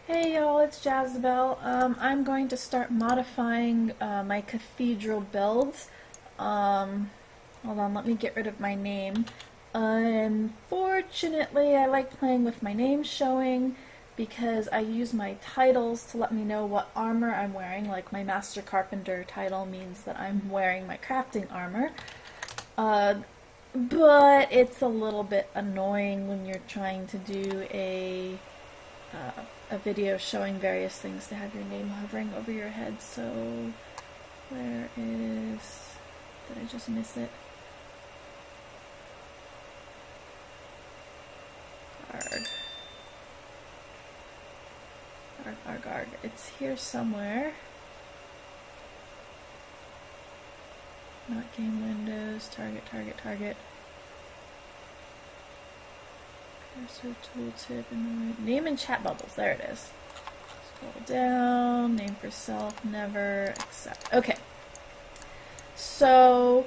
Hey y'all, it's Jazabelle. I'm going to start modifying my cathedral builds. Um, Hold on, let me get rid of my name. Unfortunately, I like playing with my name showing because I use my titles to let me know what armor I'm wearing. Like my Master Carpenter title means that I'm wearing my crafting armor. Uh, but it's a little bit annoying when you're trying to do a video showing various things to have your name hovering over your head. So where is... Did I just miss it? Arg. Arg, arg, arg. It's here somewhere. Not game windows. Target, target, target. Cursor, tooltip, and name and chat bubbles. There it is. Scroll down. Name for self. Never accept. Okay. So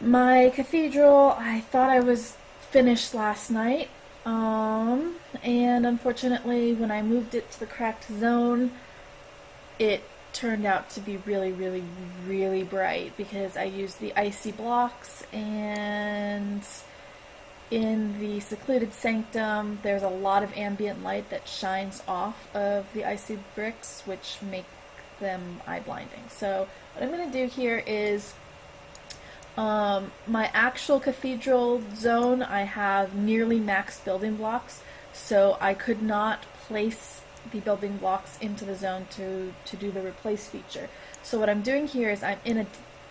my cathedral, I thought I was finished last night. And unfortunately, when I moved it to the cracked zone, it turned out to be really, really, really bright because I used the icy blocks, and in the secluded sanctum, there's a lot of ambient light that shines off of the icy bricks, which make them eye blinding. So what I'm going to do here is my actual cathedral zone, I have nearly max building blocks, so I could not place the building blocks into the zone to do the replace feature. So what I'm doing here is I'm in an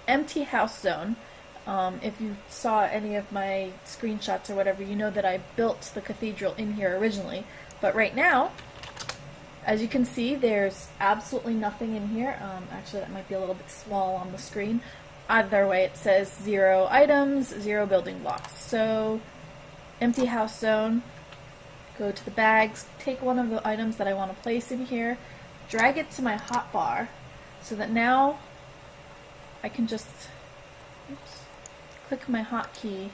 empty house zone. If you saw any of my screenshots or whatever, you know that I built the cathedral in here originally. But right now, as you can see, there's absolutely nothing in here. Actually, that might be a little bit small on the screen. Either way, it says 0 items, 0 building blocks. So, empty house zone, go to the bags, take one of the items that I want to place in here, drag it to my hotbar, so that now I can just click my hotkey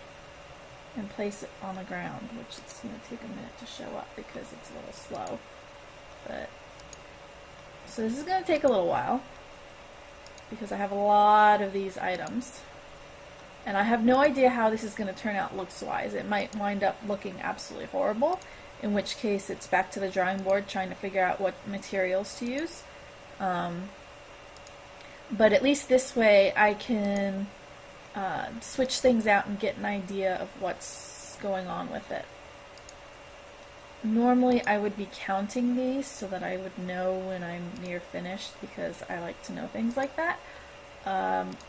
and place it on the ground, which it's going to take a minute to show up because it's a little slow. But so this is going to take a little while because I have a lot of these items, and I have no idea how this is going to turn out looks-wise. It might wind up looking absolutely horrible, in which case it's back to the drawing board trying to figure out what materials to use. But at least this way I can switch things out and get an idea of what's going on with it. Normally I would be counting these so that I would know when I'm near finished, because I like to know things like that.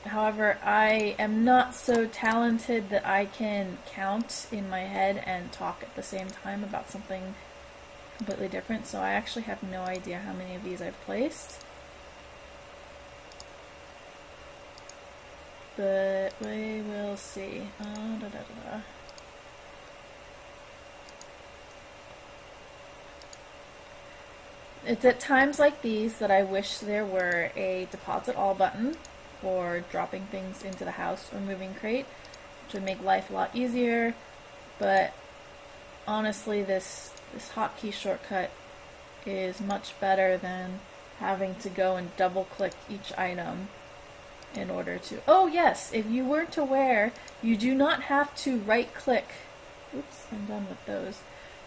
However, I am not so talented that I can count in my head and talk at the same time about something completely different, so I actually have no idea how many of these I've placed. But we will see. It's at times like these that I wish there were a deposit all button for dropping things into the house or moving crate, which would make life a lot easier. But honestly, this hotkey shortcut is much better than having to go and double click each item in order to... Oh yes, if you weren't aware, you do not have to right click. Oops, I'm done with those.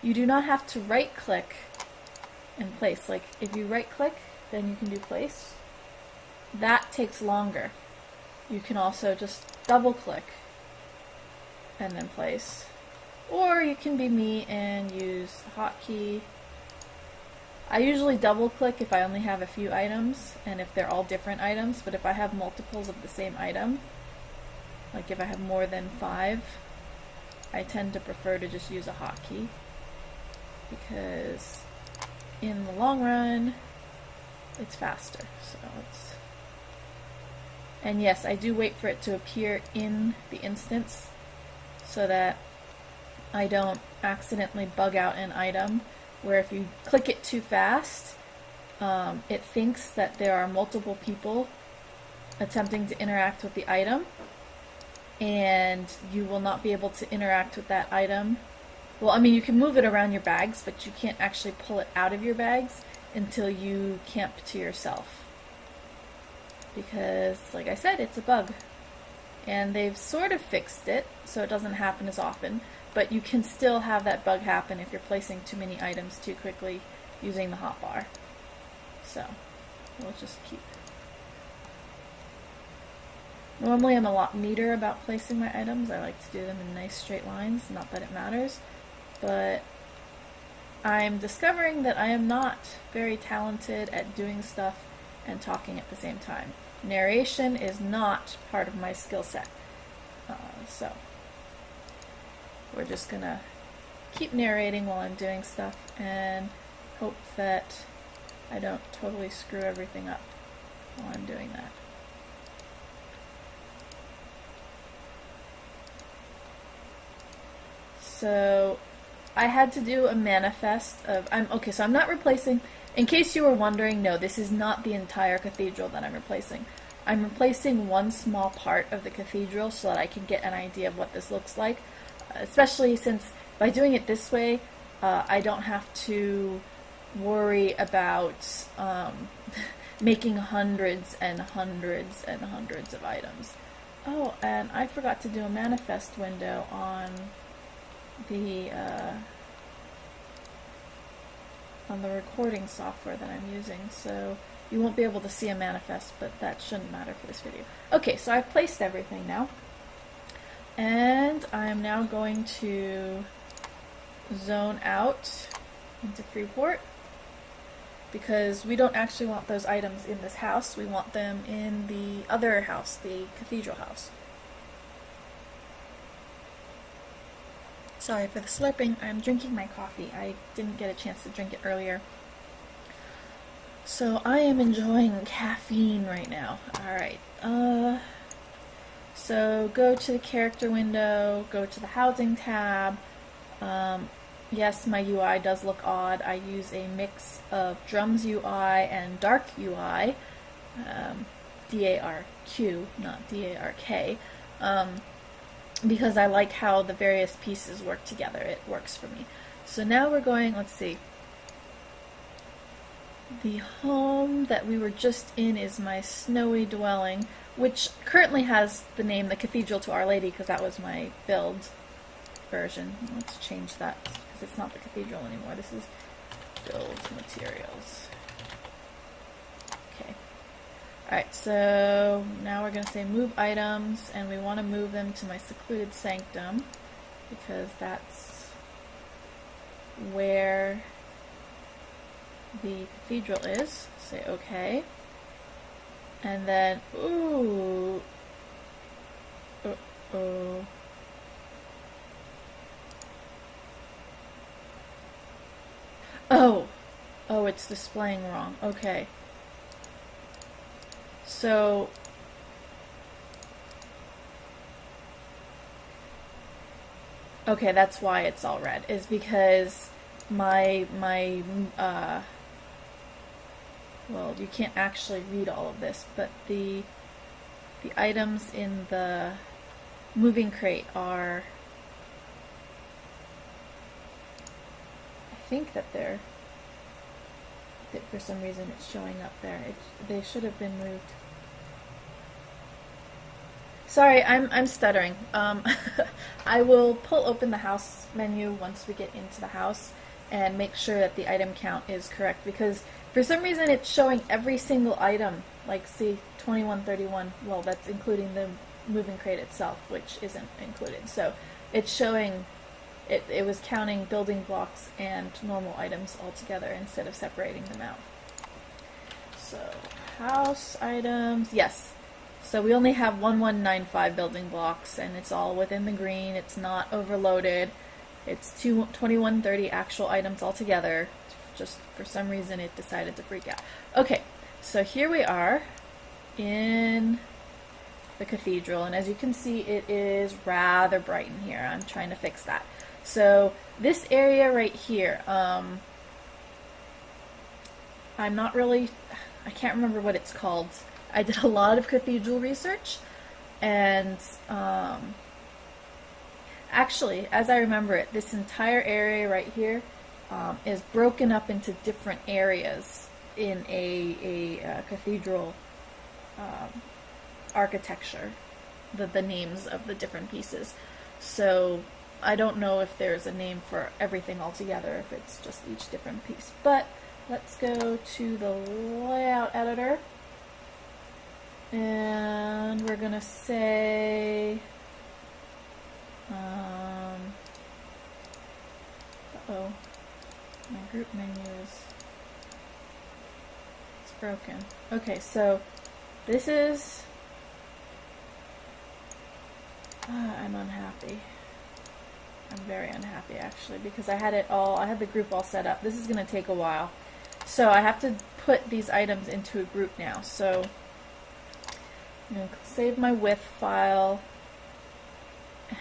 You do not have to right click and place. Like, if you right click, then you can do place. That takes longer. You can also just double click and then place. Or you can be me and use the hotkey. I usually double click if I only have a few items and if they're all different items, but if I have multiples of the same item, like if I have more than 5, I tend to prefer to just use a hotkey, because in the long run, it's faster. So it's... And yes, I do wait for it to appear in the instance so that I don't accidentally bug out an item, where if you click it too fast, it thinks that there are multiple people attempting to interact with the item, and you will not be able to interact with that item Well, I mean, you can move it around your bags, but you can't actually pull it out of your bags until you camp to yourself. Because, like I said, it's a bug. And they've sort of fixed it, so it doesn't happen as often, but you can still have that bug happen if you're placing too many items too quickly using the hotbar. So, we'll just keep. Normally I'm a lot neater about placing my items. I like to do them in nice straight lines, not that it matters. But I'm discovering that I am not very talented at doing stuff and talking at the same time. Narration is not part of my skill set. So we're just gonna keep narrating while I'm doing stuff and hope that I don't totally screw everything up while I'm doing that. So I had to do a manifest of, so I'm not replacing, in case you were wondering, no, this is not the entire cathedral that I'm replacing. I'm replacing one small part of the cathedral so that I can get an idea of what this looks like, especially since by doing it this way, I don't have to worry about making hundreds and hundreds and hundreds of items. Oh, and I forgot to do a manifest window on the recording software that I'm using, so you won't be able to see a manifest, but that shouldn't matter for this video. Okay, so I've placed everything now, and I'm now going to zone out into Freeport, because we don't actually want those items in this house, we want them in the other house, the cathedral house. Sorry for the slurping, I'm drinking my coffee. I didn't get a chance to drink it earlier. So I am enjoying caffeine right now. Alright, so go to the character window, go to the housing tab. Yes, my UI does look odd. I use a mix of Drums UI and Dark UI. D-A-R-Q, not D-A-R-K. Because I like how the various pieces work together. It works for me. So now we're going, let's see. The home that we were just in is my snowy dwelling, which currently has the name the Cathedral to Our Lady, because that was my build version. Let's change that, because it's not the cathedral anymore. This is build materials. Okay. Alright, so now we're going to say move items, and we want to move them to my secluded sanctum, because that's where the cathedral is. Say okay. And then, ooh, uh-oh. Oh, it's displaying wrong. Okay. So, okay, that's why it's all red, is because well, you can't actually read all of this, but the items in the moving crate are, I think that they're, that for some reason it's showing up there. They should have been moved. Sorry, I'm stuttering. I will pull open the house menu once we get into the house and make sure that the item count is correct, because for some reason it's showing every single item, like see 2131, well that's including the moving crate itself, which isn't included. So it's showing, it was counting building blocks and normal items all together instead of separating them out. So house items, yes. So we only have 1195 building blocks, and it's all within the green. It's not overloaded. It's 2130 actual items altogether. Just for some reason it decided to freak out. Okay, so here we are in the cathedral, and as you can see it is rather bright in here. I'm trying to fix that. So this area right here, I'm not really, I can't remember what it's called. I did a lot of cathedral research, and actually, as I remember it, this entire area right here is broken up into different areas in a cathedral architecture, the names of the different pieces. So I don't know if there's a name for everything all together, if it's just each different piece. But let's go to the layout editor, and we're gonna say uh-oh, my group menu it's broken. Okay, so this is I'm unhappy. I'm very unhappy actually, because I had the group all set up. This is going to take a while. So I have to put these items into a group now. So I'm going to save my with file,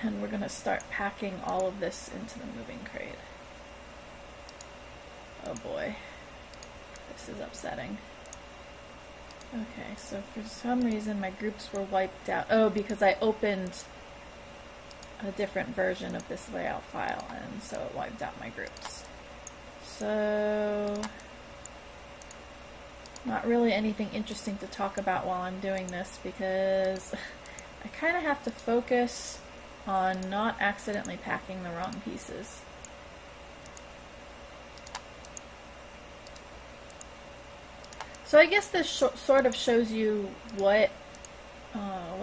and we're going to start packing all of this into the moving crate. Oh boy, this is upsetting. Okay, so for some reason my groups were wiped out. Oh, because I opened a different version of this layout file, and so it wiped out my groups. So, not really anything interesting to talk about while I'm doing this, because I kind of have to focus on not accidentally packing the wrong pieces. So I guess this sort of shows you what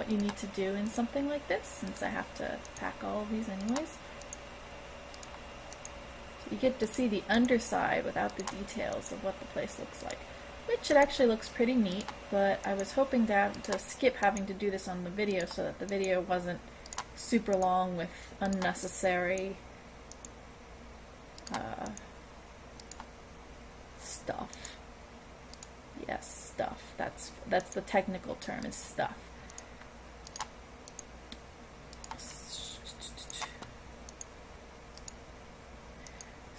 you need to do in something like this, since I have to pack all of these anyways. So you get to see the underside without the details of what the place looks like, which it actually looks pretty neat, but I was hoping to skip having to do this on the video so that the video wasn't super long with unnecessary stuff. Yes, stuff. That's the technical term, is stuff.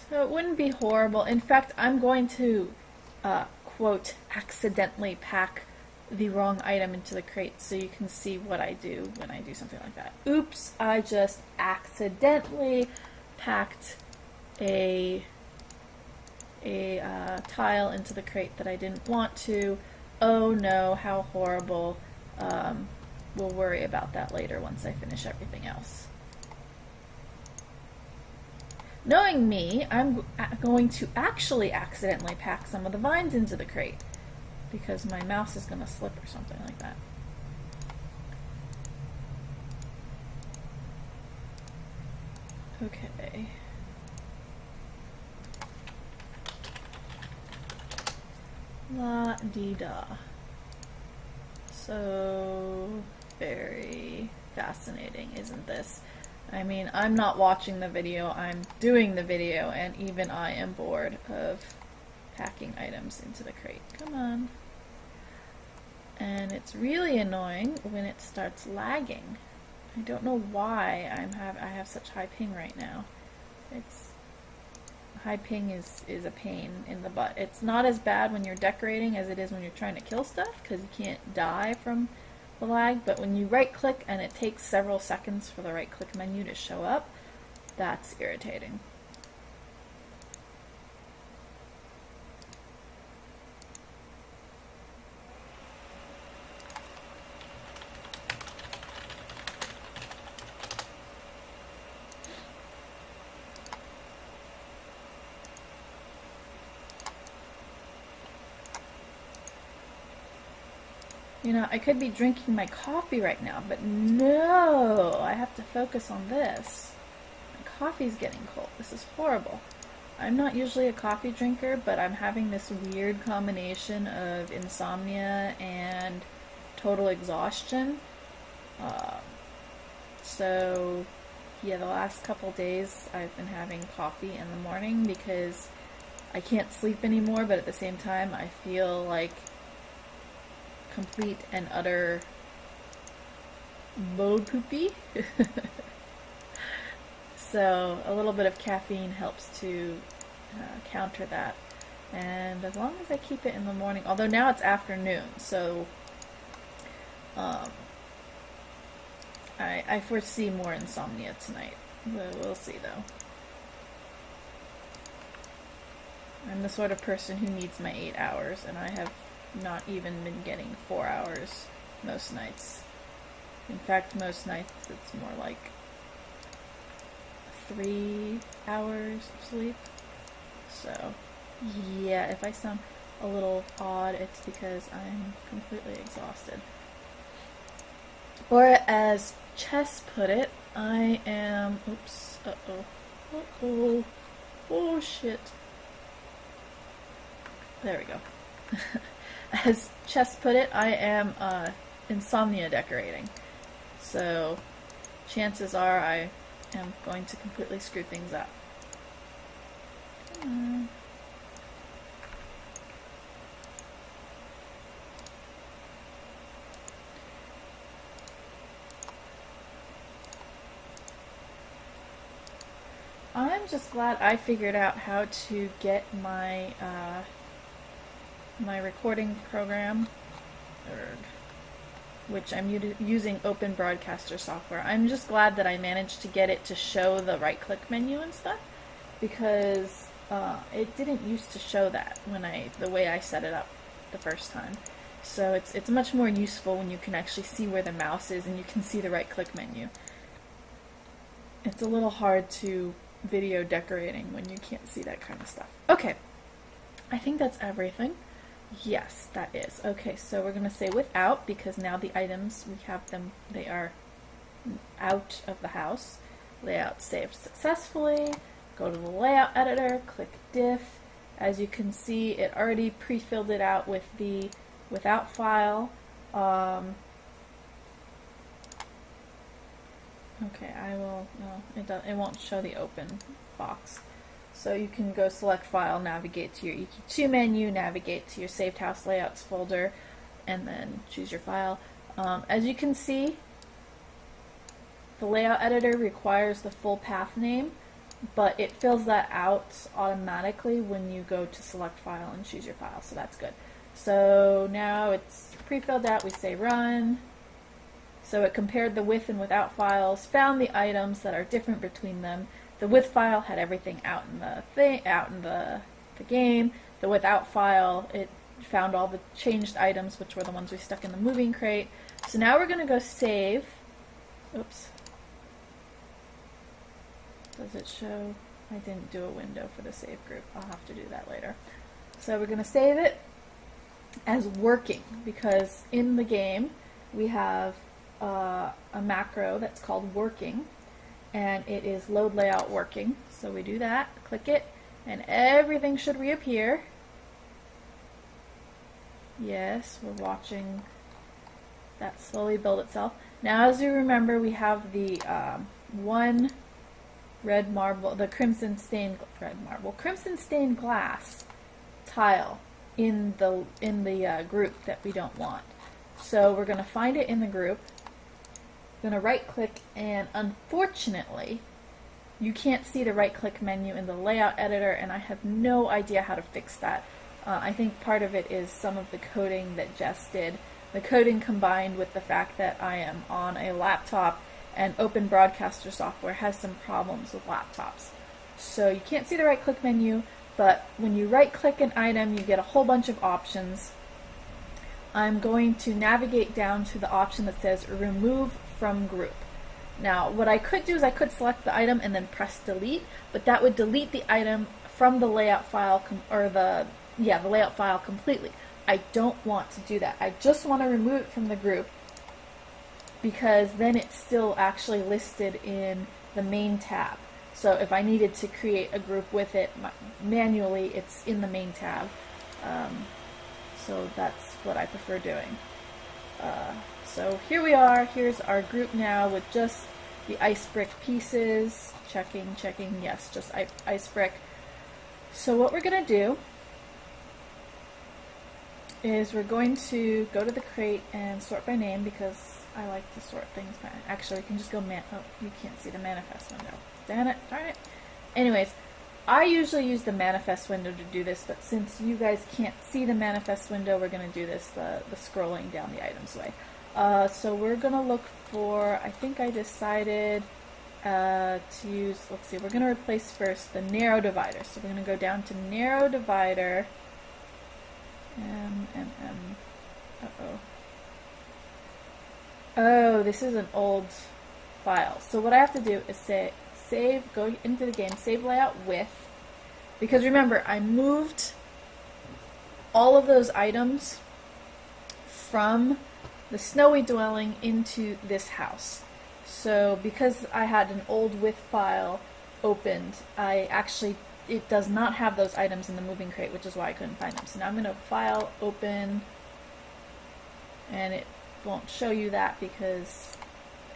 So it wouldn't be horrible. In fact, I'm going to, quote, accidentally pack the wrong item into the crate so you can see what I do when I do something like that. Oops, I just accidentally packed a tile into the crate that I didn't want to. Oh no, how horrible. We'll worry about that later once I finish everything else. Knowing me, I'm going to actually accidentally pack some of the vines into the crate, because my mouse is going to slip or something like that. Okay. La-dee-da. So very fascinating, isn't this? I mean, I'm not watching the video, I'm doing the video, and even I am bored of packing items into the crate. Come on. And it's really annoying when it starts lagging. I don't know why I have such high ping right now. High ping is a pain in the butt. It's not as bad when you're decorating as it is when you're trying to kill stuff, because you can't die from the lag, but when you right click and it takes several seconds for the right click menu to show up, that's irritating. You know, I could be drinking my coffee right now, but no, I have to focus on this. My coffee's getting cold. This is horrible. I'm not usually a coffee drinker, but I'm having this weird combination of insomnia and total exhaustion. So, yeah, the last couple days I've been having coffee in the morning because I can't sleep anymore, but at the same time I feel like complete and utter mode poopy. So a little bit of caffeine helps to counter that, and as long as I keep it in the morning, although now it's afternoon, so I foresee more insomnia tonight. We'll see though. I'm the sort of person who needs my 8 hours, and I have not even been getting 4 hours most nights. In fact, most nights it's more like 3 hours of sleep. So, yeah, if I sound a little odd, it's because I'm completely exhausted. Or as Chess put it, I am... Oops. Uh-oh. Uh-oh. Oh, shit. There we go. As Chess put it, I am insomnia decorating. So, chances are I am going to completely screw things up. I'm just glad I figured out how to get my my recording program, which I'm using Open Broadcaster software. I'm just glad that I managed to get it to show the right-click menu and stuff, because it didn't used to show that the way I set it up the first time. So it's much more useful when you can actually see where the mouse is and you can see the right-click menu. It's a little hard to video decorating when you can't see that kind of stuff. Okay, I think that's everything. Yes, that is. Okay, so we're going to say without, because now the items, we have them, they are out of the house. Layout saved successfully. Go to the layout editor, click diff. As you can see, it already pre-filled it out with the without file. Okay, I will, no, it won't show the open box. So you can go select file, navigate to your EQ2 menu, navigate to your saved house layouts folder, and then choose your file. As you can see, the layout editor requires the full path name, but it fills that out automatically when you go to select file and choose your file, so that's good. So now it's pre-filled out, we say run. So it compared the with and without files, found the items that are different between them. The with file had everything out in the game. The without file, it found all the changed items, which were the ones we stuck in the moving crate. So now we're going to go save. Oops. Does it show? I didn't do a window for the save group. I'll have to do that later. So we're going to save it as working, because in the game we have a macro that's called working, and it is load layout working. So we do that, click it, and everything should reappear. Yes, we're watching that slowly build itself. Now, as you remember, we have the one red marble, the crimson stained glass tile in the group that we don't want. So we're going to find it in the group. I'm going to right click, and unfortunately you can't see the right click menu in the layout editor, and I have no idea how to fix that. I think part of it is some of the coding that Jess did. The coding combined with the fact that I am on a laptop, and Open Broadcaster software has some problems with laptops. So you can't see the right click menu, but when you right click an item you get a whole bunch of options. I'm going to navigate down to the option that says remove from group. Now what I could do is I could select the item and then press delete, but that would delete the item from the layout file the layout file completely. I don't want to do that. I just want to remove it from the group, because then it's still actually listed in the main tab. So if I needed to create a group with it manually, it's in the main tab. So that's what I prefer doing. So here we are. Here's our group now with just the ice brick pieces. Checking, yes, just ice brick. So what we're going to do is we're going to go to the crate and sort by name, because I like to sort things by... Actually, we can just go oh, you can't see the manifest window. Damn it, darn it. Anyways, I usually use the manifest window to do this, but since you guys can't see the manifest window, we're going to do this the scrolling down the items way. So we're going to look for, I think I decided to use, let's see, we're going to replace first the narrow divider. So we're going to go down to narrow divider. Uh-oh. Oh, this is an old file. So what I have to do is say, save, go into the game, save layout with, because remember, I moved all of those items from the snowy dwelling into this house. So because I had an old with file opened, it does not have those items in the moving crate, which is why I couldn't find them. So now I'm going to file, open, and it won't show you that because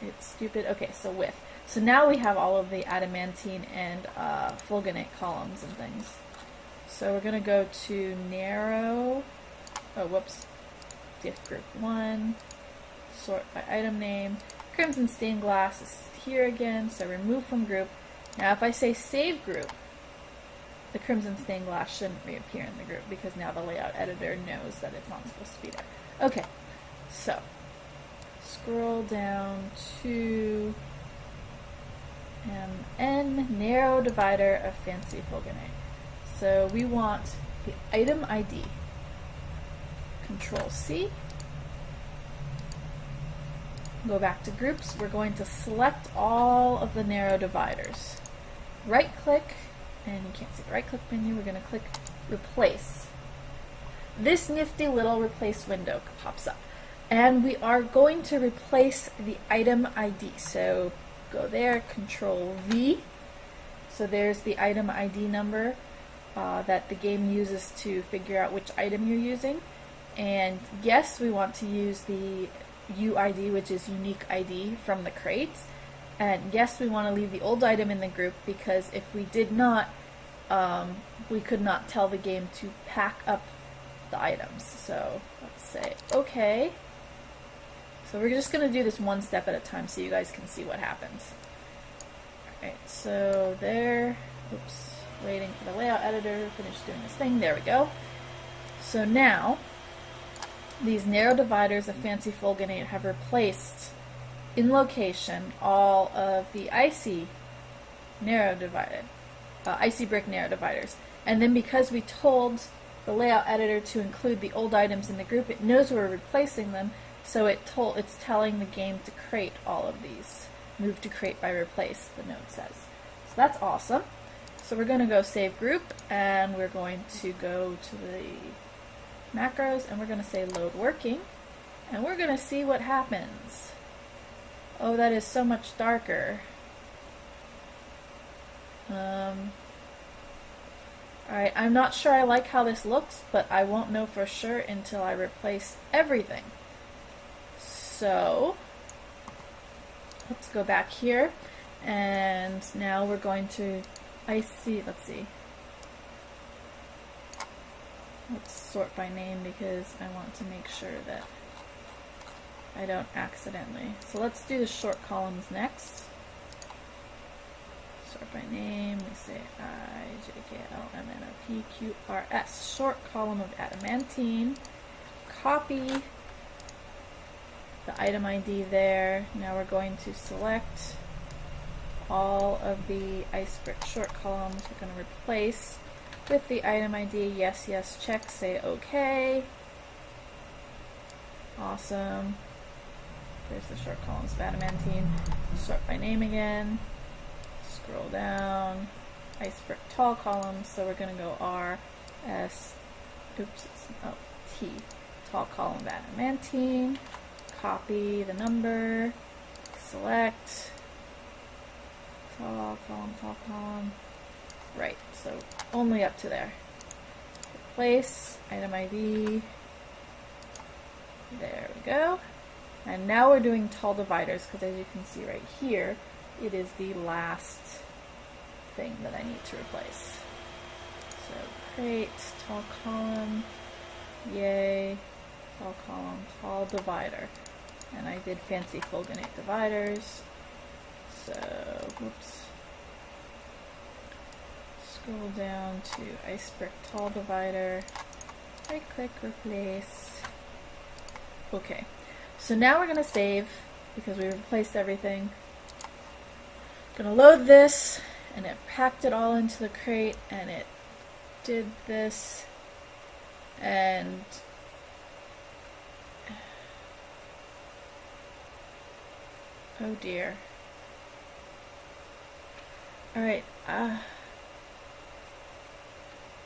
it's stupid. Okay, so with. So now we have all of the adamantine and fulginate columns and things. So we're going to go to narrow, diff group 1, sort by item name. Crimson stained glass is here again, so remove from group. Now if I say save group, the crimson stained glass shouldn't reappear in the group because now the layout editor knows that it's not supposed to be there. Okay, so scroll down to N, narrow divider of fancy fulginate. So we want the item ID. Control C. Go back to groups. We're going to select all of the narrow dividers. Right click, and you can't see the right click menu. We're going to click replace. This nifty little replace window pops up. And we are going to replace the item ID. So go there, Control V. So there's the item ID number that the game uses to figure out which item you're using. And yes, we want to use the UID, which is unique ID, from the crates. And yes, we want to leave the old item in the group because if we did not, we could not tell the game to pack up the items. So let's say OK. So we're just going to do this one step at a time so you guys can see what happens. Alright, so there, oops, waiting for the layout editor to finish doing this thing. There we go. So now, these narrow dividers of fancy fulginate have replaced, in location, all of the icy brick narrow dividers. And then because we told the layout editor to include the old items in the group, it knows we're replacing them, so it's telling the game to crate all of these. Move to crate by replace, the note says. So that's awesome. So we're going to go save group, and we're going to go to the macros, and we're going to say load working, and we're going to see what happens. Oh, that is so much darker. Alright, I'm not sure I like how this looks, but I won't know for sure until I replace everything. So, let's go back here, and now we're going to let's see. Let's sort by name because I want to make sure that I don't accidentally. So let's do the short columns next. Sort by name, we say IJKLMNOPQRS. Short column of adamantine. Copy the item ID there. Now we're going to select all of the ice brick short columns. We're going to replace with the item ID. Yes, yes, check, say OK. Awesome. There's the short columns of adamantine. Sort by name again. Scroll down. Ice brick tall columns. So we're going to go R, S, T. Tall column of adamantine. Copy the number. Select. Tall column. Right, so only up to there. Replace, item ID. There we go. And now we're doing tall dividers because as you can see right here, it is the last thing that I need to replace. So create, tall column, yay, tall column, tall divider. And I did fancy fulginate dividers. So, whoops. Scroll down to ice brick tall divider. Right click, replace. Okay. So now we're going to save because we replaced everything. gonna load this, and it packed it all into the crate, and it did this, and oh dear. Alright,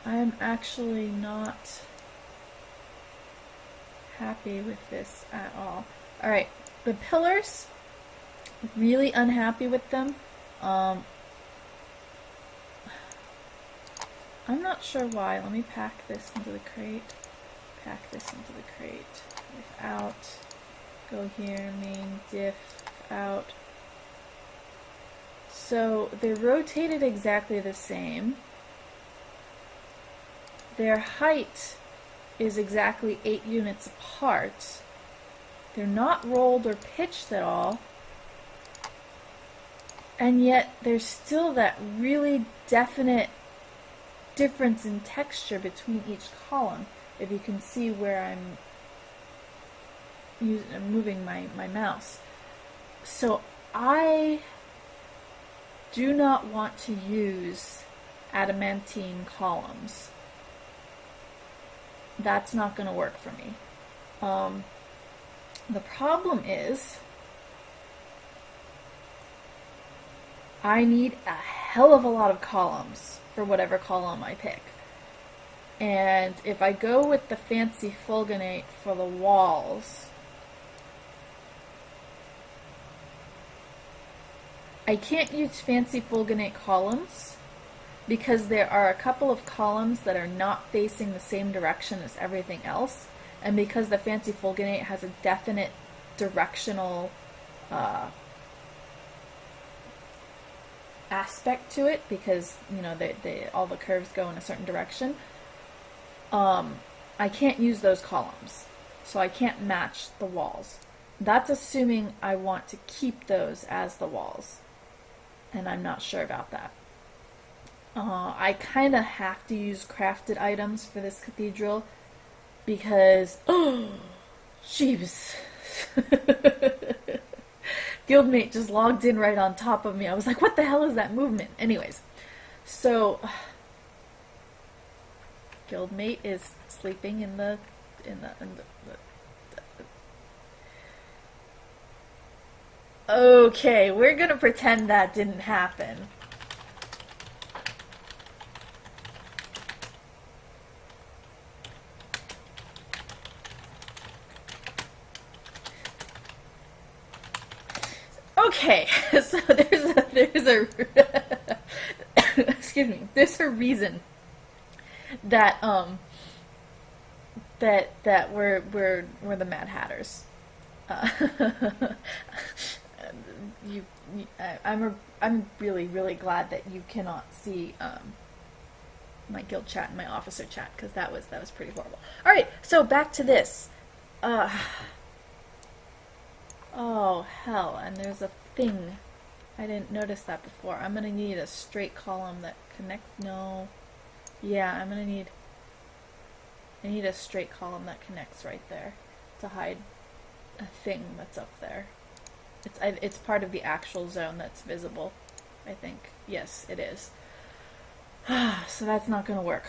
I'm actually not happy with this at all. Alright, the pillars, really unhappy with them. I'm not sure why. Let me pack this into the crate. Pack this into the crate. Without. Go here, main, diff, out. So they're rotated exactly the same. Their height is exactly 8 units apart. They're not rolled or pitched at all. And yet there's still that really definite difference in texture between each column. If you can see where I'm moving my mouse. So I do not want to use adamantine columns. That's not going to work for me. The problem is I need a hell of a lot of columns for whatever column I pick. And if I go with the fancy fulginate for the walls, I can't use fancy fulginate columns because there are a couple of columns that are not facing the same direction as everything else, and because the fancy fulginate has a definite directional aspect to it, because you know all the curves go in a certain direction. I can't use those columns, so I can't match the walls. That's assuming I want to keep those as the walls, and I'm not sure about that. I kind of have to use crafted items for this cathedral because, oh, jeebs. Guildmate just logged in right on top of me. I was like, what the hell is that movement? Anyways, so Guildmate is sleeping in the Okay, we're gonna pretend that didn't happen. Okay, so there's a excuse me. There's a reason that that we're the Mad Hatters. Uh, I'm really glad that you cannot see my guild chat and my officer chat, because that was pretty horrible. All right, so back to this. Oh, hell, and there's a thing. I didn't notice that before. I'm gonna need a straight column that connects. No. Yeah, I need a straight column that connects right there to hide a thing that's up there. It's part of the actual zone that's visible, I think. Yes, it is. So that's not gonna work.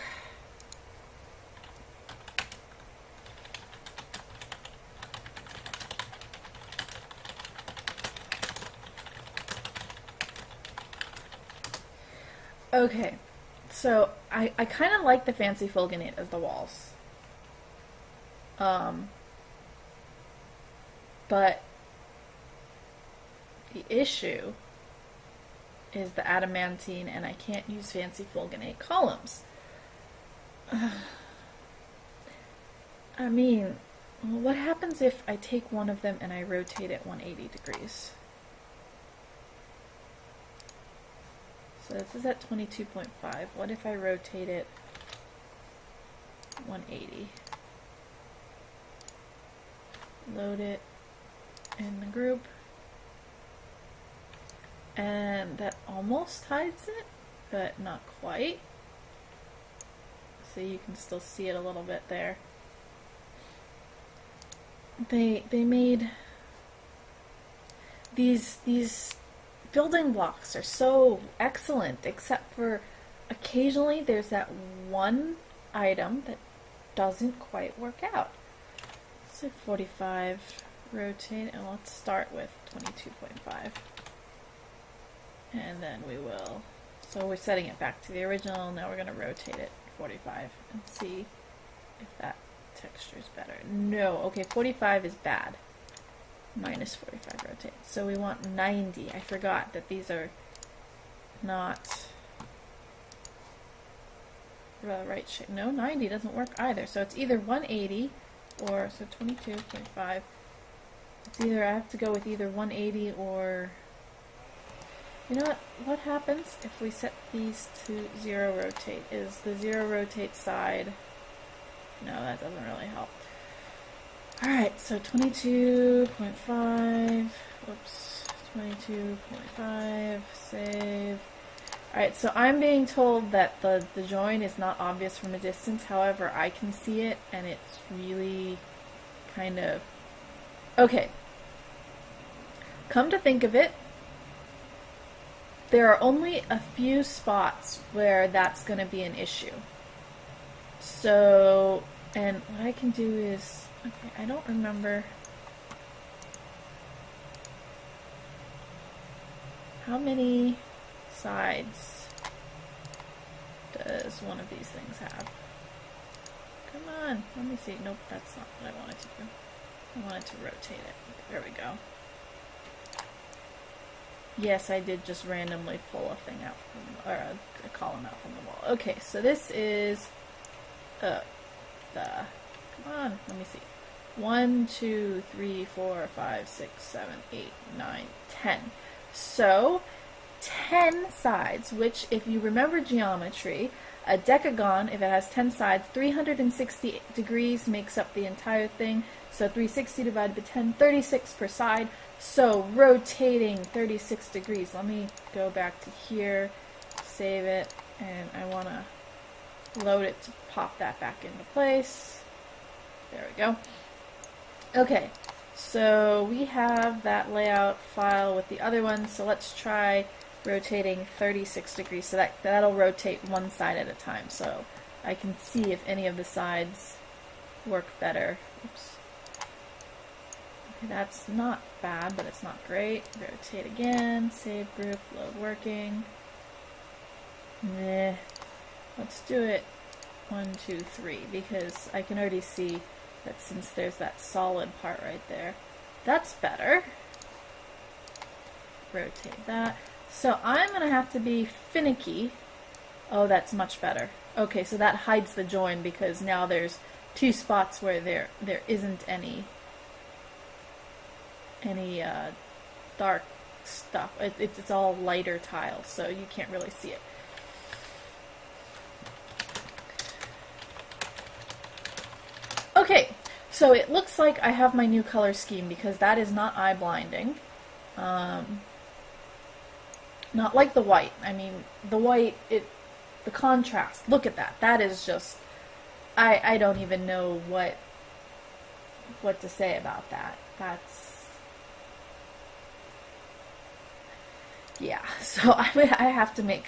Okay, so I kind of like the fancy fulginate as the walls. But the issue is the adamantine, and I can't use fancy fulginate columns. I mean, what happens if I take one of them and I rotate it 180 degrees? So this is at 22.5. What if I rotate it 180? Load it in the group. And that almost hides it, but not quite. So you can still see it a little bit there. They made these building blocks are so excellent, except for occasionally there's that one item that doesn't quite work out. So 45, rotate, and let's start with 22.5. And then we will, so we're setting it back to the original, now we're going to rotate it 45 and see if that texture is better. No, okay, 45 is bad. Minus 45 rotate. So we want 90. I forgot that these are not the right shape. No, 90 doesn't work either. So it's either 180 or, so 22.5. It's either, I have to go with either 180 or, you know what happens if we set these to 0 rotate? Is the 0 rotate side, no, that doesn't really help. Alright, so 22.5, whoops, 22.5, save. Alright, so I'm being told that the join is not obvious from a distance, however, I can see it, and it's really kind of, okay. Come to think of it, there are only a few spots where that's going to be an issue. So, and what I can do is, okay, I don't remember how many sides does one of these things have. Come on, let me see. Nope, that's not what I wanted to do. I wanted to rotate it. There we go. Yes, I did just randomly pull a thing out from, or a column out from the wall. Okay, so this is come on, let me see. 1, 2, 3, 4, 5, 6, 7, 8, 9, 10. So, 10 sides, which if you remember geometry, a decagon, if it has 10 sides, 360 degrees makes up the entire thing. So 360 divided by 10, 36 per side. So rotating 36 degrees. Let me go back to here, save it, and I want to load it to pop that back into place. There we go. Okay, so we have that layout file with the other one, so let's try rotating 36 degrees. So that'll rotate one side at a time, so I can see if any of the sides work better. Oops. Okay, that's not bad, but it's not great. Rotate again, save group, load working. Meh. Let's do it 1, 2, 3, because I can already see that since there's that solid part right there, that's better. Rotate that. So I'm going to have to be finicky. Oh, that's much better. Okay, so that hides the join because now there's two spots where there isn't any dark stuff. It's all lighter tiles, so you can't really see it. Okay, so it looks like I have my new color scheme because that is not eye blinding. Not like the white. I mean, the white, the contrast, look at that. That is just, I don't even know what to say about that. That's, yeah, so I have to make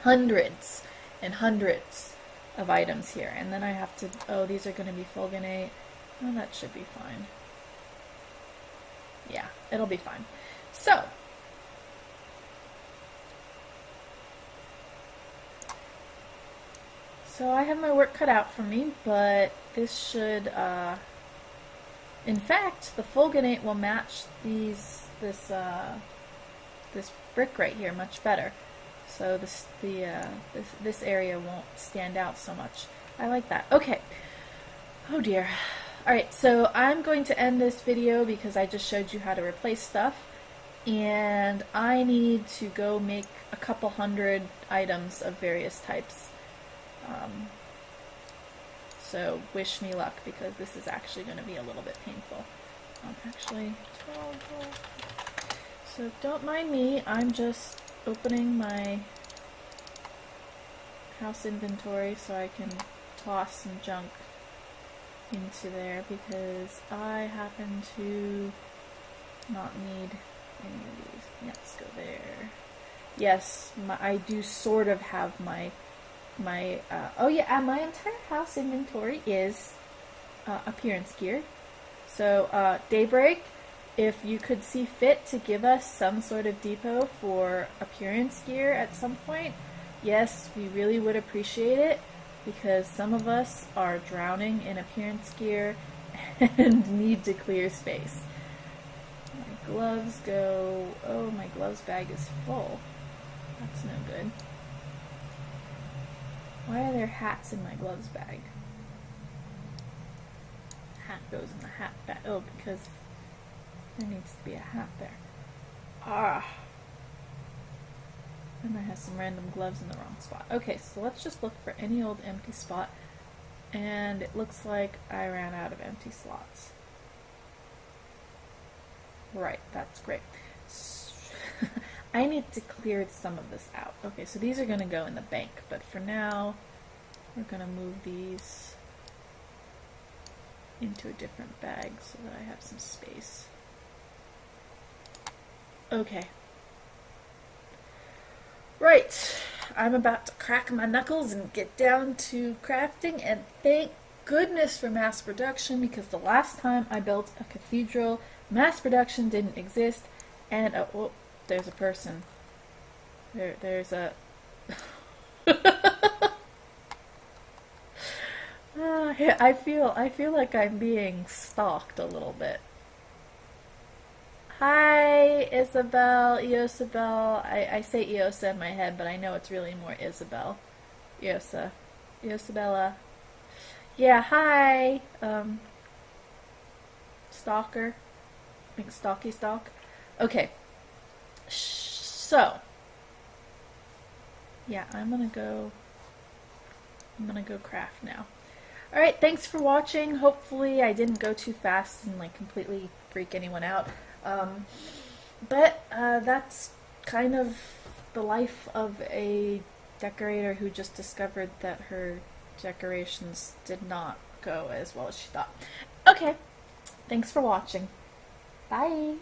hundreds and hundreds of items here, and then I have to, oh, these are going to be fulginate. Oh, that should be fine. Yeah, it'll be fine. So I have my work cut out for me, but this should, in fact, the fulginate will match this brick right here much better. So this area won't stand out so much. I like that. Okay. Oh dear. Alright, so I'm going to end this video because I just showed you how to replace stuff. And I need to go make a couple hundred items of various types. So wish me luck because this is actually going to be a little bit painful. Actually, so don't mind me, I'm just opening my house inventory so I can toss some junk into there because I happen to not need any of these. Let's go there. Yes, I do sort of have my oh yeah, my entire house inventory is appearance gear. So Daybreak, if you could see fit to give us some sort of depot for appearance gear at some point, yes, we really would appreciate it, because some of us are drowning in appearance gear and need to clear space. My gloves go... Oh, my gloves bag is full. That's no good. Why are there hats in my gloves bag? Hat goes in the hat bag. Oh, because there needs to be a hat there. Ah. And I have some random gloves in the wrong spot. Okay, so let's just look for any old empty spot. And it looks like I ran out of empty slots. Right, that's great. I need to clear some of this out. Okay, so these are going to go in the bank, but for now, we're going to move these into a different bag so that I have some space. Okay. Right, I'm about to crack my knuckles and get down to crafting, and thank goodness for mass production, because the last time I built a cathedral, mass production didn't exist, and oh, there's a person. There's a... I feel like I'm being stalked a little bit. Hi, Isabel, Eosabel. I say Eosa in my head, but I know it's really more Isabel. Eosa. Eosabella. Yeah, hi. Stalker. Like stalky stalk. Okay. So. Yeah, I'm gonna go craft now. Alright, thanks for watching. Hopefully I didn't go too fast and like completely freak anyone out. But that's kind of the life of a decorator who just discovered that her decorations did not go as well as she thought. Okay, thanks for watching. Bye!